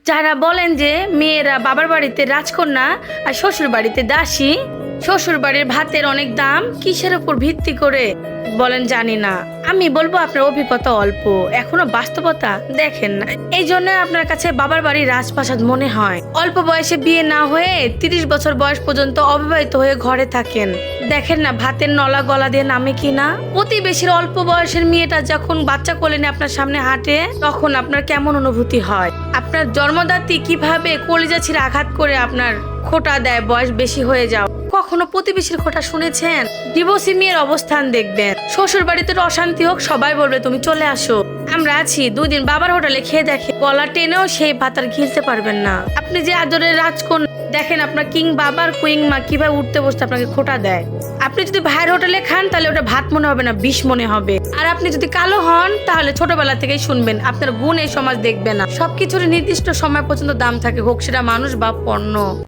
যারা বলেন যে মেয়েরা বাবার বাড়িতে রাজকন্যা আর শ্বশুর বাড়িতে দাসী, শ্বশুর বাড়ির ভাতের অনেক দাম, কিসের উপর ভিত্তি করে বলেন জানি না। আমি বলবো আপনার অভিজ্ঞতা অল্প, এখনো বাস্তবতা দেখেন না, এই জন্য আপনার কাছে বাবার বাড়ি রাজপ্রাসাদ মনে হয়। অল্প বয়সে বিয়ে না হয়ে 30 বছর বয়স পর্যন্ত অবিবাহিত হয়ে ঘরে থাকেন, দেখেন না ভাতের নলা গলা দিয়ে নামে কিনা। প্রতিবেশীর অল্প বয়সের মেয়েটা যখন বাচ্চা কোলে নিয়ে আপনার সামনে হাঁটে, তখন আপনার কেমন অনুভূতি হয়? আপনার জন্মদাত্রী কিভাবে কলিজা ছিঁড়ে আঘাত করে আপনার খোঁটা দেয় বয়স বেশি হয়ে যাও। কখনো প্রতিবেশীর খোঁটা শুনেছেন? ডিভোর্সি মেয়ের অবস্থান দেখবেন, শ্বশুর বাড়িতে অশান্তি হোক সবাই বলবে তুমি চলে আসো, আমরা আছি। 2 দিন বাবার হোটেলে খেয়ে দেখে গলা টেনেও সেই ভাত আর ঘিরতে পারবেন না। আপনি যে আদরের রাজকন্যা, দেখেন আপনার কিং বাবার কুইং মা কিভাবে উঠতে বসতে আপনাকে খোঁটা দেয়। আপনি যদি ভাইয়ের হোটেলে খান তাহলে ওটা ভাত মনে হবে না, বিষ মনে হবে। আর আপনি যদি কালো হন তাহলে ছোটবেলা থেকেই শুনবেন আপনার গুণ এই সমাজ দেখবে না। সবকিছুর নির্দিষ্ট সময় পর্যন্ত দাম থাকে, হোক সেটা মানুষ বা পণ্য।